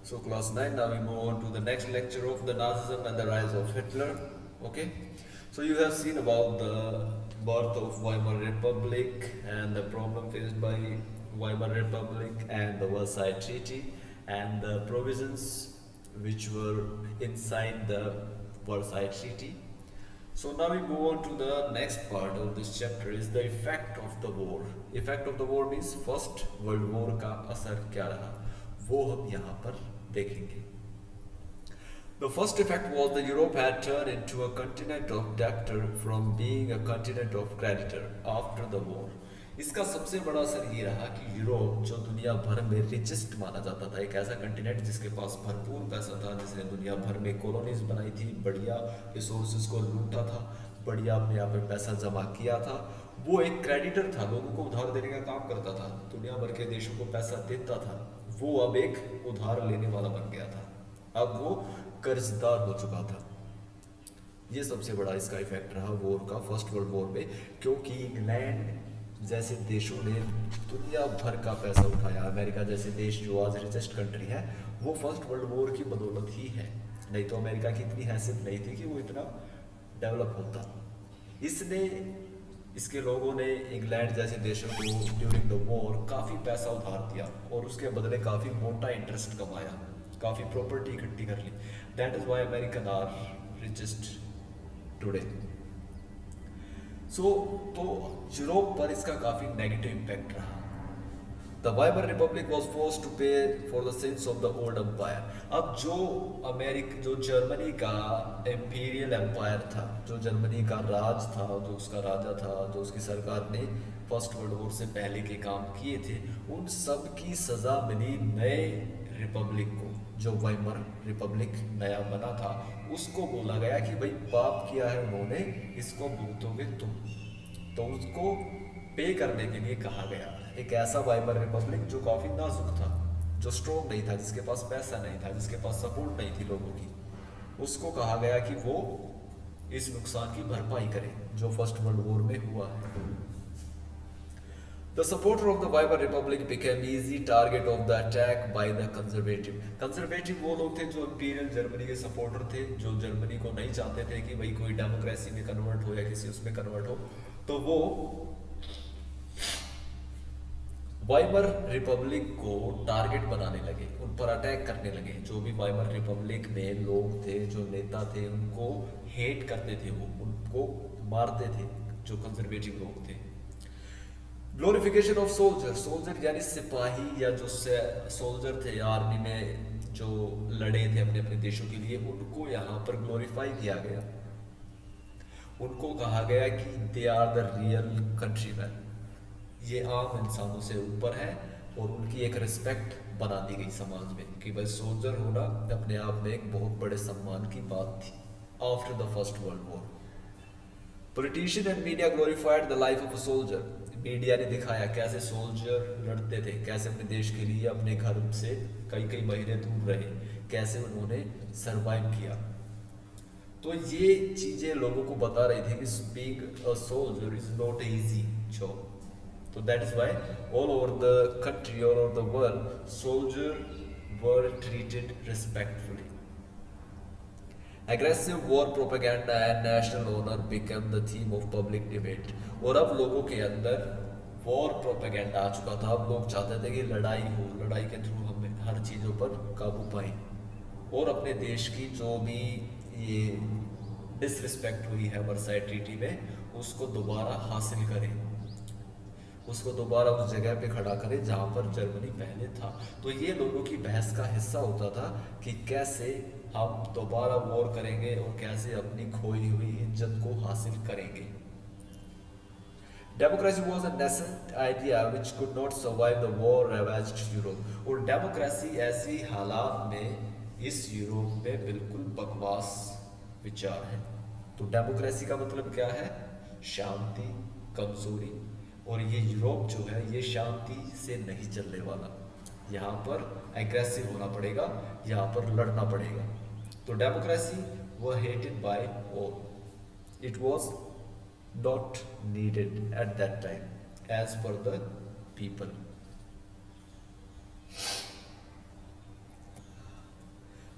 So class 9, now we move on to the next lecture of the Nazism and the rise of Hitler. Okay, so you have seen about the birth of Weimar Republic and the problem faced by Weimar Republic and the Versailles Treaty and the provisions which were inside the Versailles Treaty. So now we move on to the next part of this chapter is the effect of the war. Effect of the war means first world war का असर क्या रहा वो हम यहाँ पर देखेंगे. The first effect was that Europe had turned into a continent of debtor from being a continent of creditor after the war. इसका सबसे बड़ा असर ये रहा कि यूरोप जो दुनिया भर में रिचेस्ट माना जाता था, एक ऐसा कंटिनेंट जिसके पास भरपूर पैसा था, जिसने दुनिया भर में कॉलोनीज बनाई थी, बढ़िया रिसोर्सेज को लूटा था, बढ़िया अपने यहाँ पे पैसा जमा किया था, वो एक क्रेडिटर था, लोगों को उधार देने का काम करता था, दुनिया भर के देशों को पैसा देता था, वो अब एक उधार लेने वाला बन गया था, अब वो कर्जदार हो चुका था. ये सबसे बड़ा इसका इफेक्ट रहा वॉर का, फर्स्ट वर्ल्ड वॉर में, क्योंकि इंग्लैंड जैसे देशों ने दुनिया भर का पैसा उठाया. अमेरिका जैसे देश जो आज रिचेस्ट कंट्री है वो फर्स्ट वर्ल्ड वॉर की बदौलत ही है, नहीं तो अमेरिका की इतनी हैसियत नहीं थी कि वो इतना डेवलप होता. इसने इसके लोगों ने इंग्लैंड जैसे देशों को ड्यूरिंग द वॉर काफ़ी पैसा उधार दिया और उसके बदले काफ़ी मोटा इंटरेस्ट कमाया, काफ़ी प्रॉपर्टी इकट्ठी कर ली. That is why American are richest today. So तो यूरोप पर इसका काफ़ी नेगेटिव इम्पैक्ट रहा. The Weimar republic was force to pay for the sins of the old empire. अब जो जर्मनी का एम्पीरियल एम्पायर था, जो जर्मनी का राज था, जो उसका राजा था, जो उसकी सरकार ने फर्स्ट वर्ल्ड वॉर से पहले के काम किए थे, उन सब की सज़ा मिली नए रिपब्लिक को. जो वाइमर रिपब्लिक नया बना था उसको बोला गया कि भाई पाप किया है उन्होंने, इसको भुगतोगे तुम. तो उसको पे करने के लिए कहा गया. एक ऐसा वाइमर रिपब्लिक जो काफ़ी नाजुक था, जो स्ट्रॉन्ग नहीं था, जिसके पास पैसा नहीं था, जिसके पास सपोर्ट नहीं थी लोगों की, उसको कहा गया कि वो इस नुकसान की भरपाई करे जो फर्स्ट वर्ल्ड वॉर में हुआ है. The supporter of the Weimar Republic became easy target of the attack by the conservative. Conservative वो लोग थे जो इंपीरियल जर्मनी के सपोर्टर थे, जो जर्मनी को नहीं चाहते थे कि भाई कोई डेमोक्रेसी में कन्वर्ट हो या किसी उसमें कन्वर्ट हो. तो वो वाइमर रिपब्लिक को टारगेट बनाने लगे, उन पर अटैक करने लगे. जो भी वाइमर रिपब्लिक में लोग थे, जो नेता थे, उनको हेट करते थे, वो उनको मारते थे जो कंजर्वेटिव लोग थे. Glorification of soldier. सोल्जर यानी सिपाही या जो सोल्जर थे आर्मी में जो लड़े थे अपने अपने देशों के लिए, उनको यहाँ पर ग्लोरीफाई किया गया. उनको कहा गया कि they are the real countryman, ये आम इंसानों से ऊपर है, और उनकी एक रिस्पेक्ट बना दी गई समाज में कि भाई सोल्जर होना अपने आप में एक बहुत बड़े सम्मान की बात थी. After the first world war politician and media glorified the life of a soldier. Media ने दिखाया कैसे सोल्जर लड़ते थे, कैसे अपने देश के लिए अपने घर से कई कई महीने दूर रहे, कैसे उन्होंने सरवाइव किया. तो ये चीज़ें लोगों को बता रही थी कि being a soldier is not easy job. तो that is why all over the country, all over the world, soldier were treated respectfully. Aggressive war propaganda and national honor became the theme of public debate. और अब लोगों के अंदर war propaganda आ चुका था. अब लोग चाहते थे कि लड़ाई हो, लड़ाई के थ्रू हमें हर चीज़ों पर काबू पाएं, और अपने देश की जो भी ये डिसरिस्पेक्ट हुई है वर्साई ट्रीटी में, उसको दोबारा हासिल करें, उसको दोबारा उस जगह पे खड़ा करें जहाँ पर जर्मनी पहले था. तो ये लोगों की बहस का हिस्सा होता था कि कैसे हम दोबारा वॉर करेंगे और कैसे अपनी खोई हुई इज्जत को हासिल करेंगे. Democracy was a nascent idea which could not survive the war ravaged Europe. और डेमोक्रेसी ऐसी हालात में इस यूरोप में बिल्कुल बकवास विचार है. तो डेमोक्रेसी का मतलब क्या है? शांति, कमजोरी. और ये यूरोप जो है ये शांति से नहीं चलने वाला. यहाँ पर एग्रेसिव होना पड़ेगा, यहाँ पर लड़ना पड़ेगा. तो डेमोक्रेसी वो hated by all. It was not needed at that time as per the people.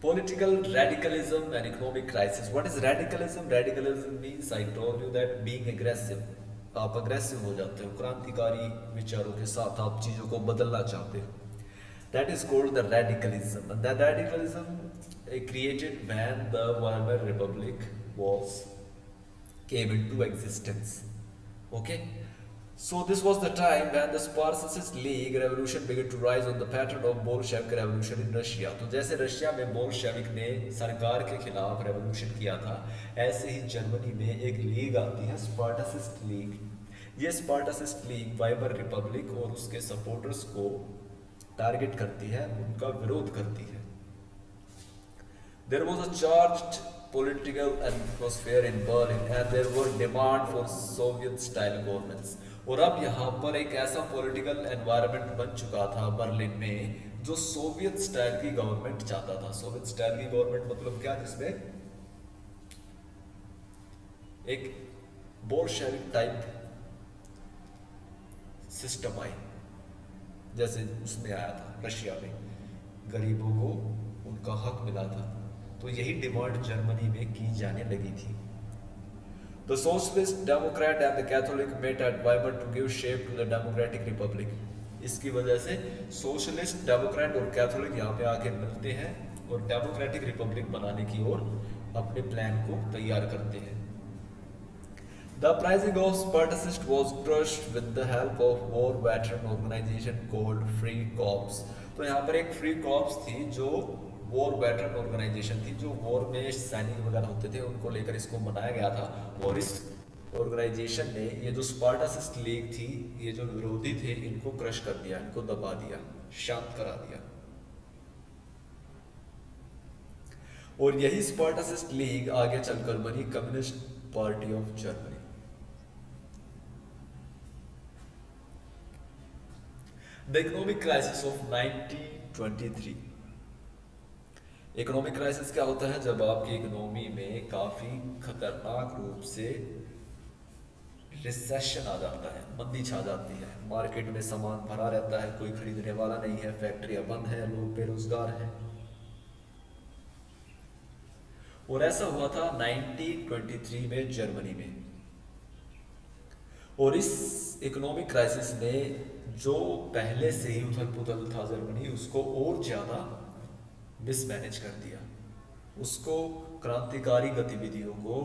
Political radicalism and economic crisis. What is radicalism? Radicalism means, I told you, that being aggressive. आप aggressive हो जाते हो, क्रांतिकारी विचारों के साथ आप चीज़ों को बदलना चाहते हो. That is called the radicalism. And that radicalism created when the Weimar Republic was came into existence. Okay. So this was the time when the Spartacist League revolution began to rise on the pattern of Bolshevik revolution in Russia. तो जैसे Russia में Bolshevik ने सरकार के खिलाफ revolution किया था, ऐसे ही जर्मनी में एक लीग आती है, स्पार्टासिस्ट लीग. ये स्पार्टासिस्ट लीग वाइमर रिपब्लिक और उसके सपोर्टर्स को टारगेट करती है, उनका विरोध करती है. There was a charged political atmosphere in Berlin and there were demand for Soviet style governments. और अब यहाँ पर एक ऐसा पॉलिटिकल एनवायरनमेंट बन चुका था बर्लिन में जो सोवियत स्टाइल की गवर्नमेंट चाहता था. सोवियत स्टाइल की गवर्नमेंट मतलब क्या, जिसमें एक बोल्शेविक टाइप सिस्टम आई, जैसे उसमें आया था रशिया में, गरीबों को उनका हक मिला था. तो यही डिमांड जर्मनी में की जाने लगी थी. The Socialist, Democrat and the Catholic met at Weimar to give shape to the Democratic Republic. इसकी वजह से सोशलिस्ट, डेमोक्रेट और कैथोलिक यहाँ पे आके मिलते हैं और डेमोक्रेटिक रिपब्लिक बनाने की ओर अपने प्लान को तैयार करते हैं. The uprising of Spartacists was crushed with the help of war veteran organization called Free Corps. तो यहाँ पर एक फ्री कॉर्प्स थी जो वॉर वेटरन ऑर्गेनाइजेशन थी, जो वॉर में सैनिक वगैरह होते थे उनको लेकर इसको बनाया गया था. और इस ऑर्गेनाइजेशन ने ये जो स्पार्टासिस्ट लीग थी, ये जो विरोधी थे, इनको क्रश कर दिया, इनको दबा दिया, शांत करा दिया. और यही स्पार्टासिस्ट लीग आगे चलकर बनी communist party of Germany. The economic crisis of 1923. Economic crisis क्या होता है? जब आपकी इकोनॉमी में काफ़ी खतरनाक रूप से रिसेशन आ जाता है, मंदी छा जाती है, मार्केट में सामान भरा रहता है, कोई खरीदने वाला नहीं है, फैक्ट्रियां बंद है, लोग बेरोजगार हैं. और ऐसा हुआ था 1923 में जर्मनी में. और इस इकोनॉमिक क्राइसिस ने जो पहले से ही उथल पुथल था जर्मनी, उसको और ज़्यादा मिसमैनेज कर दिया. उसको क्रांतिकारी गतिविधियों को,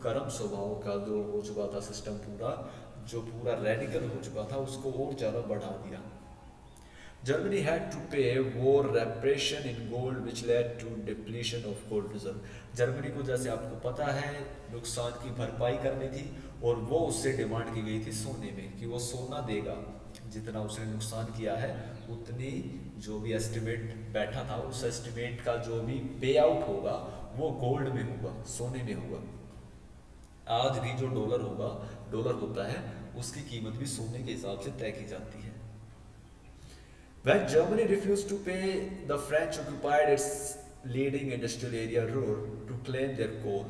गर्म स्वभाव का जो हो चुका था सिस्टम पूरा, जो पूरा रेडिकल हो चुका था, उसको और ज़्यादा बढ़ा दिया. Germany had to pay war reparation in gold which led to depletion of gold reserve. Germany को, जैसे आपको पता है, नुकसान की भरपाई करनी थी और वो उससे डिमांड की गई थी सोने में, कि वो सोना देगा जितना उसने नुकसान किया है, उतनी जो भी एस्टिमेट बैठा था, उस एस्टिमेट का जो भी पे आउट होगा वो गोल्ड में होगा, सोने में होगा. आज भी जो डॉलर होता है, उसकी कीमत भी सोने के हिसाब से तय की जाती है. When Germany refused to pay, the French occupied its leading industrial area Ruhr to claim their coal.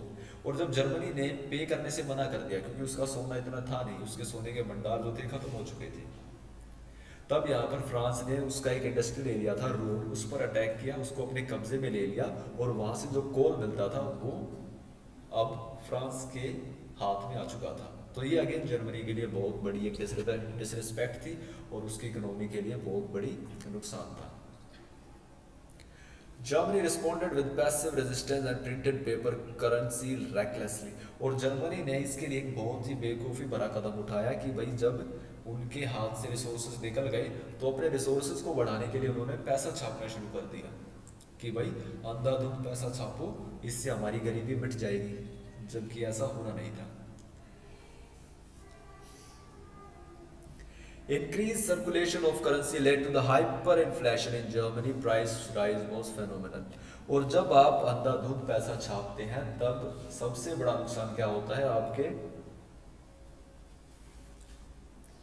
और जब जर्मनी ने पे करने से मना कर दिया, क्योंकि उसका सोना इतना था नहीं, उसके सोने के भंडार जो थे खत्म हो चुके थे, तब यहाँ पर फ्रांस ने उसका एक इंडस्ट्रियल एरिया था रूर, उस पर अटैक किया, उसको अपने कब्जे में ले लिया और वहाँ से जो कोल मिलता था वो अब फ्रांस के हाथ में आ चुका था. तो ये अगेन जर्मनी के लिए बहुत बड़ी एक डिसरिस्पेक्ट थी और उसकी इकोनॉमी के लिए बहुत बड़ी नुकसान था. Germany responded with passive resistance and printed paper currency recklessly. और जर्मनी ने इसके लिए एक बहुत ही बेवकूफ़ी भरा कदम उठाया कि भाई जब उनके हाथ से रिसोर्सेज निकल गए तो अपने रिसोर्सेज को बढ़ाने के लिए उन्होंने पैसा छापना शुरू कर दिया कि भाई अंधाधुंध पैसा छापो, इससे हमारी गरीबी मिट जाएगी, जबकि ऐसा होना नहीं था. Increased circulation of currency led to the hyperinflation in Germany. Price rise was phenomenal. और जब आप अंधाधुंध पैसा छापते हैं तब सबसे बड़ा नुकसान क्या होता है? आपके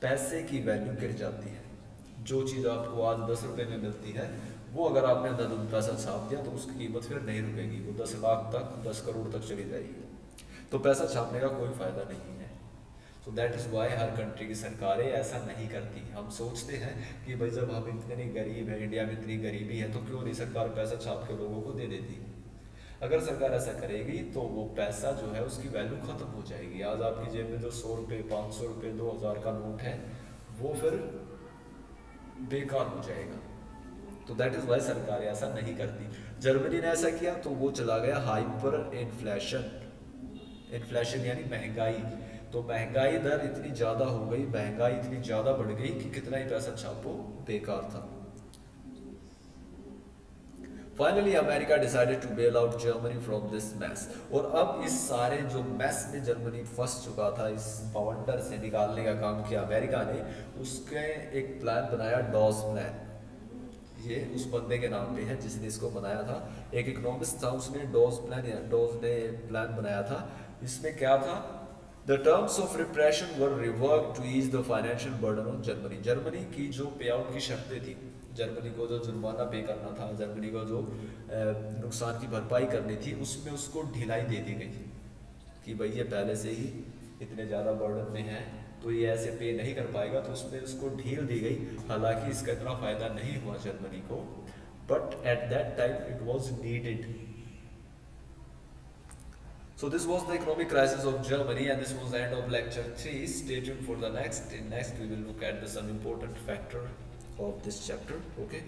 पैसे की वैल्यू गिर जाती है. जो चीज़ आपको आज 10 रुपए में मिलती है, वो अगर आपने अंधाधुंध पैसा छाप दिया तो उसकी कीमत फिर नहीं रुकेगी, वो 10 लाख तक, 10 करोड़ तक चली जाएगी. तो पैसा छापने का कोई फायदा नहीं है. So that is Y her country की सरकारें ऐसा नहीं करती। हम सोचते हैं कि भाई जब हम इतने गरीब हैं, इंडिया में इतनी गरीबी है, तो क्यों नहीं सरकार पैसा छाप के लोगों को दे देती। अगर सरकार ऐसा करेगी तो वो पैसा जो है उसकी वैल्यू खत्म हो जाएगी। आज आपकी जेब में जो 100 रुपये, 500 रुपये, 2000 का नोट है, वो फिर बेकार हो जाएगा। तो दैट इज वाई सरकार ऐसा नहीं करती। जर्मनी ने ऐसा किया तो वो चला गया हाइपर इन्फ्लेशन। इन्फ्लेशन यानी महंगाई। तो महंगाई दर इतनी ज़्यादा हो गई, महंगाई इतनी ज़्यादा बढ़ गई कि कितना ही पैसा छापो बेकार था। Finally America decided to bail out Germany from this mess. और अब इस सारे जो मैस में जर्मनी फंस चुका था, इस बवंडर से निकालने का काम किया अमेरिका ने। उसके एक प्लान बनाया, डॉज प्लान। ये उस बंदे के नाम पे है जिसने इसको बनाया था। एक इकोनॉमिस्ट था, उसने डॉज प्लान या डॉज ने प्लान बनाया था। इसमें क्या था? The terms of reparation were rework to ease the financial burden on Germany. Germany की जो पे आउट की शर्तें थी, जर्मनी को जो जुर्माना पे करना था, जर्मनी को जो नुकसान की भरपाई करनी थी, उसमें उसको ढिलाई दे दी गई कि भाई ये पहले से ही इतने ज़्यादा बर्डन में है, तो ये ऐसे पे नहीं कर पाएगा, तो उसमें उसको ढील दी गई। हालांकि इसका इतना फ़ायदा नहीं हुआ जर्मनी को, but at that time it was needed. So this was the economic crisis of Germany, and this was the end of lecture 3. Stay tuned for the next. In next we will look at some important factor of this chapter. Okay.